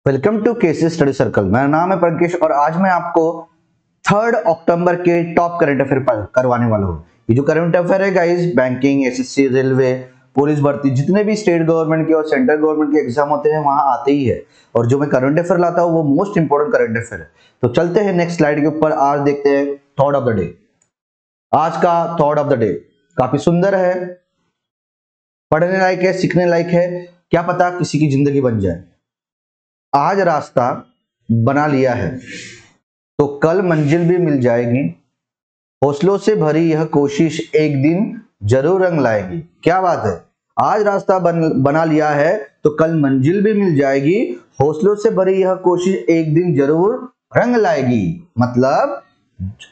Welcome to KC study circle. मेरा नाम है प्रज्ञेश और आज मैं आपको 3 अक्टूबर के टॉप करंट अफेयर करवाने वाला हूँ। ये जो करंट अफेयर है guys, banking, SSC, railway, police भर्ती, जितने भी स्टेट गवर्नमेंट के और सेंट्रल गवर्नमेंट के एग्जाम होते हैं वहां आते ही है। और जो मैं करंट अफेयर लाता हूँ वो मोस्ट इंपोर्टेंट करंट अफेयर है। तो चलते हैं नेक्स्ट स्लाइड के ऊपर। आज देखते हैं थॉट ऑफ द डे। आज का थॉट ऑफ द डे काफी सुंदर है, पढ़ने लायक है, सीखने लायक है। क्या पता किसी की जिंदगी बन जाए। आज रास्ता बना लिया है तो कल मंजिल भी मिल जाएगी। हौसलों से भरी यह कोशिश एक दिन जरूर रंग लाएगी। क्या बात है, आज रास्ता बना लिया है तो कल मंजिल भी मिल जाएगी। हौसलों से भरी यह कोशिश एक दिन जरूर रंग लाएगी। मतलब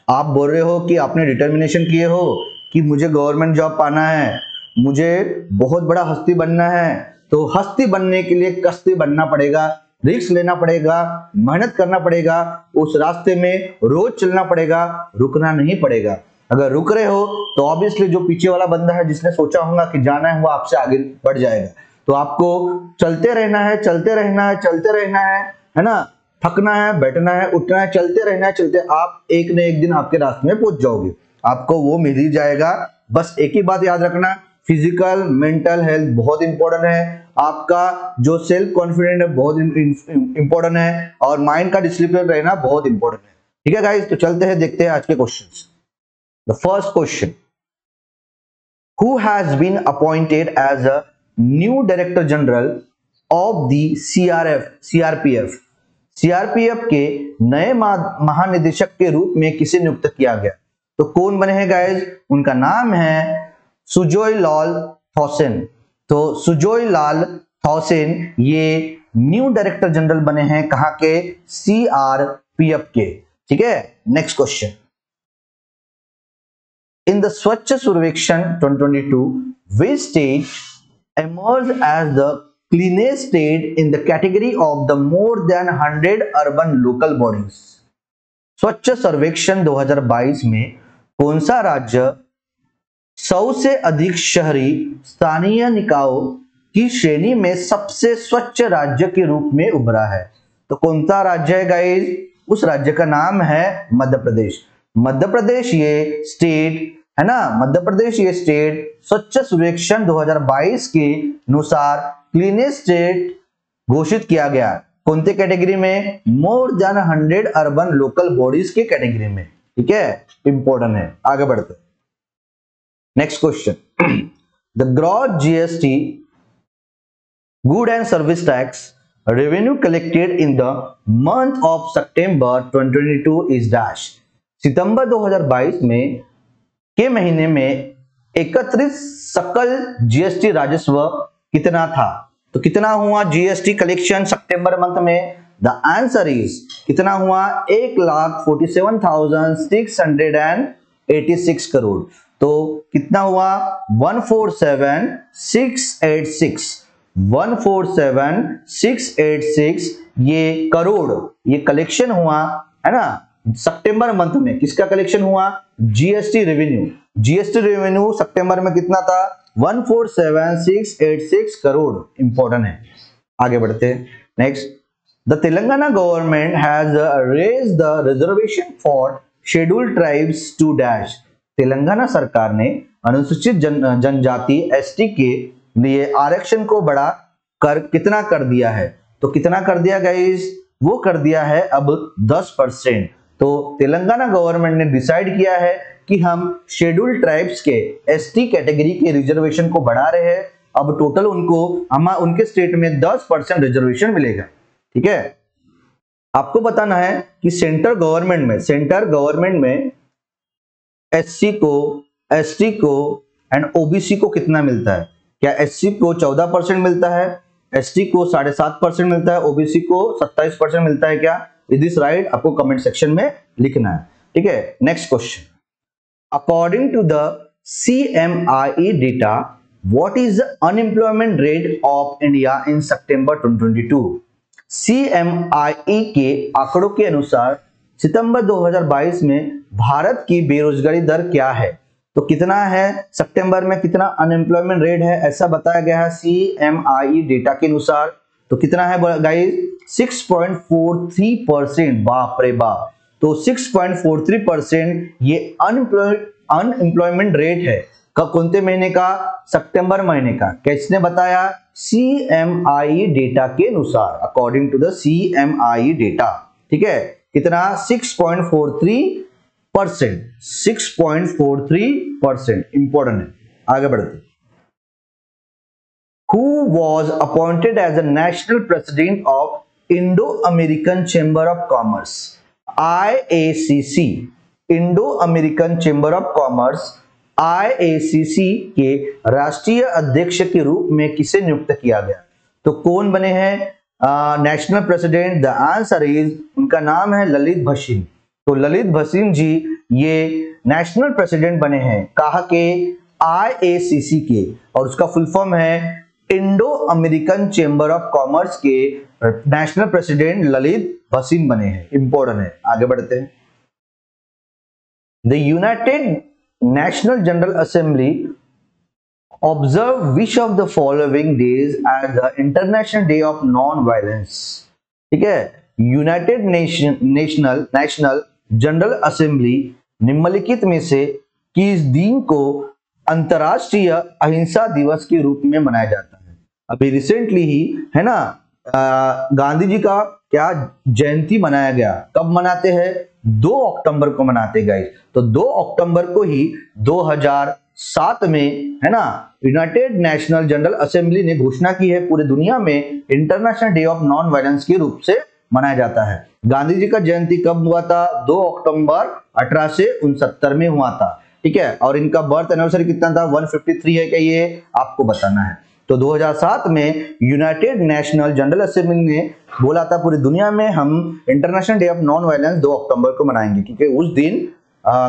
आप बोल रहे हो कि आपने डिटर्मिनेशन किए हो कि मुझे गवर्नमेंट जॉब पाना है, मुझे बहुत बड़ा हस्ती बनना है, तो हस्ती बनने के लिए कश्ती बनना पड़ेगा, रिस्क लेना पड़ेगा, मेहनत करना पड़ेगा, उस रास्ते में रोज चलना पड़ेगा, रुकना नहीं पड़ेगा। अगर रुक रहे हो तो ऑब्वियसली जो पीछे वाला बंदा है जिसने सोचा होगा कि जाना है वो आपसे आगे बढ़ जाएगा। तो आपको चलते रहना है, चलते रहना है, चलते रहना है ना। थकना है, बैठना है, उठना है, चलते रहना है। चलते आप एक न एक दिन आपके रास्ते में पहुंच जाओगे, आपको वो मिल ही जाएगा। बस एक ही बात याद रखना, फिजिकल मेंटल हेल्थ बहुत इंपॉर्टेंट है। आपका जो सेल्फ कॉन्फिडेंट है बहुत इंपॉर्टेंट है और माइंड का डिसिप्लिन रहना बहुत इंपॉर्टेंट है। ठीक है गाइस, तो चलते हैं, देखते हैं आज के questions. The first question, who has been appointed as a new director general of the CRPF के नए महानिदेशक के रूप में किसे नियुक्त किया गया? तो कौन बने हैं गाइस? उनका नाम है सुजोय लाल थॉसेन। तो सुजोय लाल थॉसेन ये न्यू डायरेक्टर जनरल बने हैं कहां के? सीआरपीएफ के। ठीक है, नेक्स्ट क्वेश्चन, इन द स्वच्छ सर्वेक्षण 2022 which state emerged as the cleanest state in the category of the more than 100 urban local bodies? स्वच्छ सर्वेक्षण 2022 में कौन सा राज्य 100 से अधिक शहरी स्थानीय निकायों की श्रेणी में सबसे स्वच्छ राज्य के रूप में उभरा है? तो कौन सा राज्य है गाइस? उस राज्य का नाम है मध्य प्रदेश। मध्य प्रदेश ये स्टेट है ना, मध्य प्रदेश ये स्टेट स्वच्छ सर्वेक्षण 2022 के अनुसार क्लीनेस्ट स्टेट घोषित किया गया। कौन से कैटेगरी में? More than 100 urban local bodies के कैटेगरी में। ठीक है, इंपॉर्टेंट है। आगे बढ़ते, next question, the gross GST good and service tax revenue collected in the month of September 2022 is dash. सितंबर 2022 में के महीने में एकत्रित सकल जीएसटी राजस्व कितना था? तो कितना हुआ जीएसटी कलेक्शन सितंबर मंथ में? द आंसर इज कितना हुआ? 1,47,686 करोड़। तो कितना हुआ? 147,686 ये करोड़, ये कलेक्शन हुआ है ना सितंबर मंथ में। किसका कलेक्शन हुआ? GST revenue. जीएसटी रेवेन्यू सितंबर में कितना था? 147,686 करोड़। इंपॉर्टेंट है। आगे बढ़ते हैं, next, the Telangana government has raised the reservation for scheduled tribes to dash. Telangana सरकार ने अनुसूचित जनजाति एसटी के लिए आरक्षण को बढ़ा कर कितना कर दिया है? तो कितना कर दिया गाइस? वो कर दिया है अब 10%। तो तेलंगाना गवर्नमेंट ने डिसाइड किया है कि हम शेड्यूल्ड ट्राइब्स के एसटी कैटेगरी के रिजर्वेशन को बढ़ा रहे हैं। अब टोटल उनके स्टेट में 10% रिजर्वेशन मिलेगा। ठीक है, आपको बताना है कि सेंट्रल गवर्नमेंट में एससी को, एसटी को एंड ओबीसी को कितना मिलता है? क्या एससी को 14% मिलता है, एसटी को 7.5% मिलता है, ओबीसी को 27% मिलता है? क्या इज दिस राइट? आपको कमेंट सेक्शन में लिखना है। ठीक है, next question, according to the CMIE data what is the unemployment rate of India in September 2022? CMIE के आंकड़ों के अनुसार सितंबर 2022 में भारत की बेरोजगारी दर क्या है? तो कितना है सितंबर में, कितना अनएम्प्लॉयमेंट रेट है ऐसा बताया गया है CMIE डेटा के अनुसार। तो कितना है गाइस? 6.43%, बाप रे बाप। तो 6.43% ये अनएम्प्लॉयमेंट रेट है। कोणते महीने का? सितंबर महीने का। किसने बताया? CMI डेटा के अनुसार, according to the CMI data. ठीक है, कितना? 6.43%, 6.43%, इंपॉर्टेंट है। आगे बढ़ते। Who was appointed as the national president of Indo-American Chamber of Commerce, IACC? Indo-American Chamber of Commerce, IACC के राष्ट्रीय अध्यक्ष के रूप में किसे नियुक्त किया गया? तो कौन बने हैं national president? The answer is, उनका नाम है ललित भसीन। तो ललित भसीन जी ये नेशनल प्रेसिडेंट बने हैं, कहा के? IACC के, और उसका फुल फॉर्म है Indo American Chamber of Commerce के नेशनल प्रेसिडेंट ललित भसीन बने हैं। इंपॉर्टेंट है। आगे बढ़ते हैं। The United National General Assembly observe which of the following days as the International Day of Non violence? ठीक है, यूनाइटेड नेशनल जनरल असेंबली निम्नलिखित में से किस दिन को अंतरराष्ट्रीय अहिंसा दिवस के रूप में मनाया जाता है? अभी रिसेंटली ही है ना, गांधी जी का क्या जयंती मनाया गया। कब मनाते हैं? 2 अक्टूबर को मनाते गाइस। तो 2 अक्टूबर को ही 2007 में है ना, यूनाइटेड नेशनल जनरल असेंबली ने घोषणा की है पूरी दुनिया में international Day of Non violence के रूप से मनाया जाता है। गांधी जी का जयंती कब हुआ था? 2 अक्टूबर 1869 में हुआ था। ठीक है, और इनका बर्थ एनिवर्सरी कितना था? 153 है क्या? ये आपको बताना है। तो 2007 में यूनाइटेड नेशनल जनरल असेंबली ने बोला था पूरी दुनिया में हम international Day of Non violence 2 अक्टूबर को मनाएंगे, क्योंकि उस दिन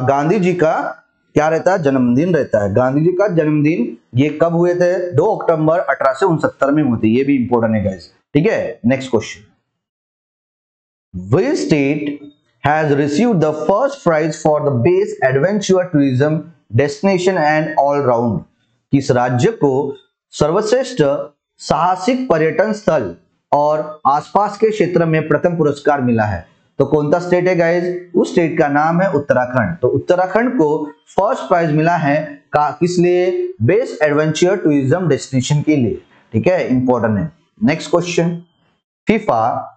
गांधी जी का क्या रहता है? जन्मदिन रहता है। गांधी जी का जन्मदिन ये कब हुए थे? 2 अक्टूबर 1869 में हुए थे। ये भी इंपॉर्टेंट है गाइस। ठीक है, next question. Which state has received the first prize for the best adventure tourism destination and all round? किस राज्य को सर्वश्रेष्ठ साहसिक पर्यटन स्थल और आसपास के क्षेत्र में प्रथम पुरस्कार मिला है? तो कौन सा स्टेट है गाइज? उस स्टेट का नाम है उत्तराखंड। तो उत्तराखंड को फर्स्ट प्राइज मिला है किस लिए? बेस्ट एडवेंचर टूरिज्म डेस्टिनेशन के लिए। ठीक है, इंपॉर्टेंट है। Next question. FIFA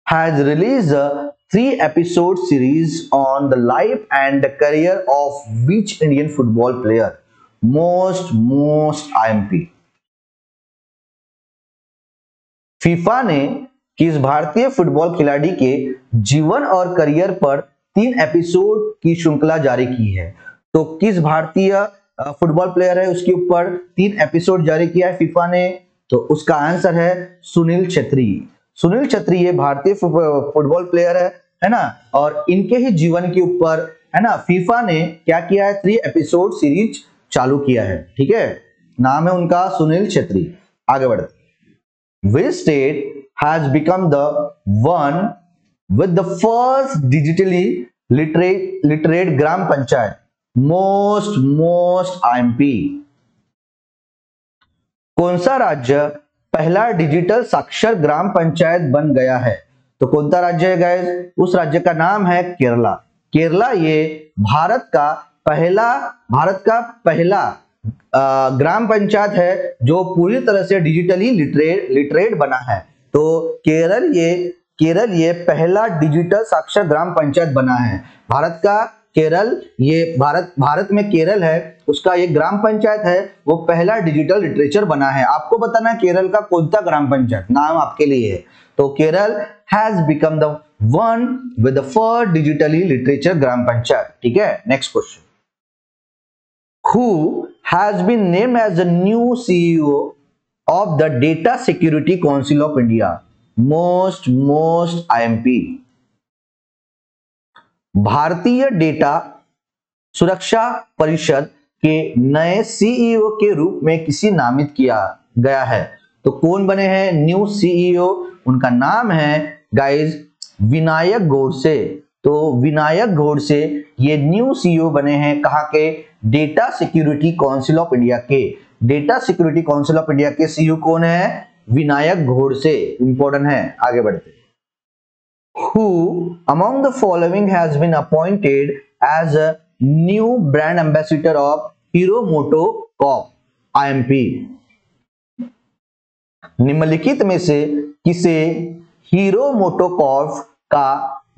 has released a 3-episode series on the life and the career of which Indian football player? Most IMP। FIFA ने किस भारतीय फुटबॉल खिलाड़ी के जीवन और करियर पर 3 एपिसोड की श्रृंखला जारी की है? तो किस भारतीय फुटबॉल प्लेयर है उसके ऊपर 3 एपिसोड जारी किया है फीफा ने? तो उसका आंसर है सुनील छेत्री। सुनील छेत्री ये भारतीय फुटबॉल प्लेयर है ना, और इनके ही जीवन के ऊपर है ना फीफा ने क्या किया है? 3 एपिसोड सीरीज चालू किया है। ठीक है, नाम है उनका सुनील छेत्री। आगे बढ़ते। Which state has become the one with the first digitally literate gram panchayat? Most IMP। कौन सा राज्य पहला डिजिटल साक्षर ग्राम पंचायत बन गया है? तो कौन सा राज्य है गाइस? उस राज्य का नाम है केरला। केरला ये भारत का पहला ग्राम पंचायत है जो पूरी तरह से डिजिटली लिटरेट बना है। तो केरल ये पहला डिजिटल साक्षर ग्राम पंचायत बना है। भारत का केरल, ये भारत में केरल है, उसका एक ग्राम पंचायत है, वो पहला डिजिटल लिटरेचर बना है। आपको बताना है केरल का कौन सा ग्राम पंचायत, नाम आपके लिए है। तो Kerala has become the one with the first digitally literature gram panchayat. ठीक है, next question. Who has been named as the new CEO of the Data Security Council of India? Most IMP। भारतीय डेटा सुरक्षा परिषद के नए सीईओ के रूप में किसी नामित किया गया है? तो कौन बने हैं न्यू सीईओ? उनका नाम है गाइज विनायक गोडसे। तो विनायक गोडसे ये न्यू सीईओ बने हैं कहाँ के? Data security council of India के। Data security council of India के सीईओ कौन है? विनायक गोडसे। इंपॉर्टेंट है, आगे बढ़ते। Who among the following has been appointed as a new brand ambassador of Hero MotoCorp IMP? निम्नलिखित में से किसे हीरो मोटोकॉर्प का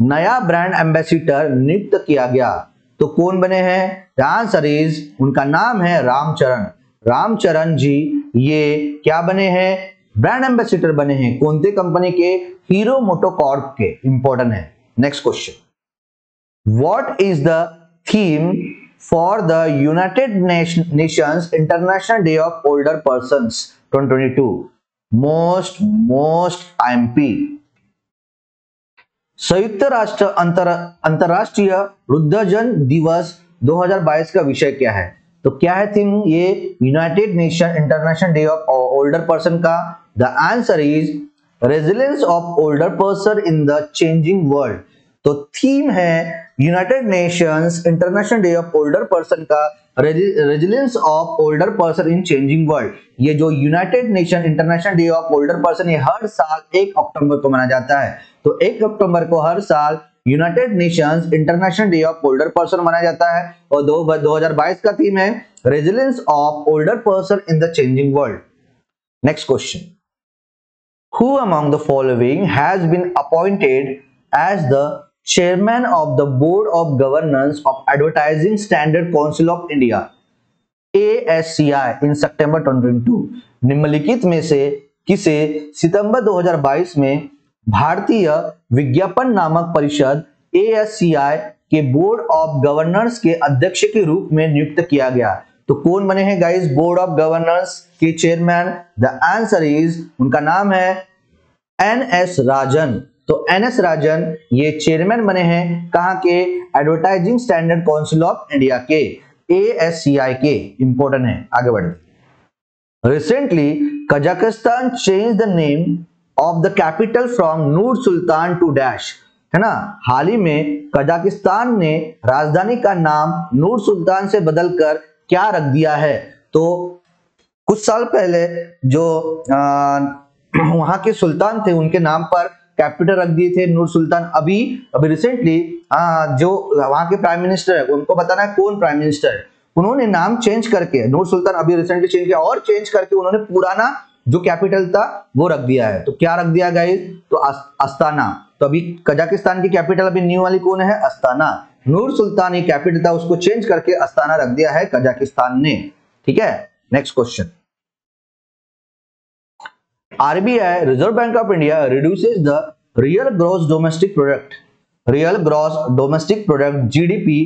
नया ब्रांड एम्बेसडर नियुक्त किया गया? तो कौन बने हैं? द आंसर इज, उनका नाम है रामचरण। रामचरण जी ये क्या बने हैं? ब्रांड एम्बेसडर बने हैं। कौन सी कंपनी के? हीरो मोटोकॉर्प के। इंपॉर्टेंट है। Next question, what is the theme for the United Nations International Day of older persons 2022? Most IMP. संयुक्त राष्ट्र अंतरराष्ट्रीय वृद्धजन दिवस 2022 का विषय क्या है? तो क्या है थीम? ये United Nation International Day of older person का। The answer is resilience of older person in the changing world. तो थीम है United Nations International Day of older person का, resilience of older person in changing world. ये जो United Nation International Day of older person ये हर साल 1 अक्टूबर को मनाया जाता है। तो 1 अक्टूबर को हर साल United Nations International Day of older person मनाया जाता है और 2022 का थीम है resilience of older person in the changing world. Next question, who among the following has been appointed as the chairman of the board of governance of Advertising Standard Council of India ASCI in September 2022? निम्नलिखित में से किसे सितंबर 2022 में भारतीय विज्ञापन नामक परिषद ASCI के बोर्ड ऑफ गवर्नर्स के अध्यक्ष के रूप में नियुक्त किया गया? तो कौन बने हैं गाइस बोर्ड ऑफ गवर्नर्स के चेयरमैन? द आंसर इज, उनका नाम है NS राजन। तो NS राजन ये चेयरमैन बने हैं कहां के? Advertising standard council of India के, ASCI के। इंपॉर्टेंट है, आगे बढ़े। Recently Kazakhstan change the name of the capital from Nur Sultan to dash, है ना। हाल ही में कजाकिस्तान ने राजधानी का नाम नूर सुल्तान से बदलकर क्या रख दिया है? तो कुछ साल पहले जो वहां के सुल्तान थे उनके नाम पर कैपिटल रख दिए थे नूर सुल्तान। अभी रिसेंटली जो वहां के प्राइम मिनिस्टर है, उनको बताना है कौन प्राइम मिनिस्टर है, उन्होंने नाम चेंज करके, नूर सुल्तान अभी रिसेंटली चेंज किया और चेंज करके उन्होंने पुराना जो कैपिटल था वो रख दिया है। तो क्या रख दिया गाइस? तो अस्ताना। तो अभी कजाकिस्तान की कैपिटल अभी न्यू वाली कौन है? अस्ताना। नूर सुल्तान ही कैपिटल था, उसको चेंज करके अस्ताना रख दिया है कजाकिस्तान ने। ठीक है। Next question, RBI reserve bank of India reduces the real gross domestic product GDP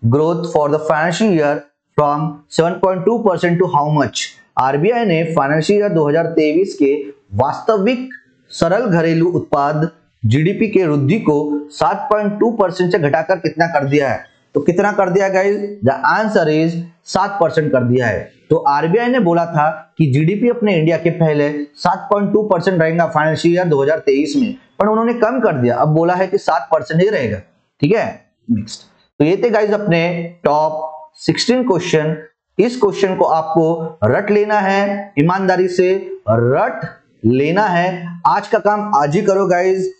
growth for the financial year from 7.2% to how much? RBI ने फाइनेंशियल ईयर 2023 के वास्तविक सरल घरेलू उत्पाद GDP के वृद्धि को 7.2% से घटाकर कितना कर दिया है? तो कितना कर दिया गाइस? द आंसर इज 7% कर दिया है। तो आरबीआई ने बोला था कि जीडीपी अपने इंडिया के पहले 7.2% रहेगा फाइनेंशियल ईयर 2023 में, पर उन्होंने कम कर दिया, अब बोला है कि 7% ही रहेगा। ठीक है। नेक्स्ट, तो ये थे गाइस अपने टॉप 16 क्वेश्चन। इस क्वेश्चन को आपको रट लेना है, ईमानदारी से रट लेना है। आज का काम आज ही करो गाइस,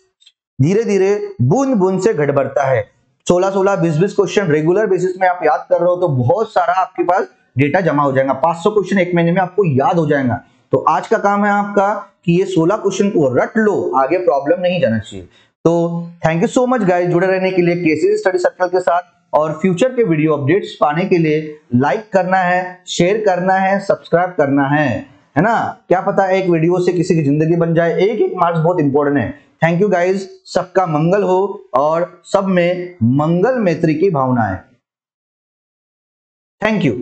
धीरे धीरे बूंद बूंद से घट बढ़ता है। 16-16, 20-20 क्वेश्चन रेगुलर बेसिस में आप याद कर रहे हो तो बहुत सारा आपके पास डेटा जमा हो जाएगा। 500 क्वेश्चन एक महीने में आपको याद हो जाएगा। तो आज का काम है आपका कि ये 16 क्वेश्चन को रट लो, आगे प्रॉब्लम नहीं जाना चाहिए। तो thank you so much guys जुड़े रहने के लिए केसीसी स्टडी सर्कल के साथ, और फ्यूचर के वीडियो अपडेट्स पाने के लिए लाइक करना है, शेयर करना है, सब्सक्राइब करना है ना। क्या पता एक वीडियो से किसी की जिंदगी बन जाए। एक एक मार्क्स बहुत इंपॉर्टेंट है। थैंक यू गाइस, सबका मंगल हो और सब में मंगल मैत्री की भावना है। Thank you.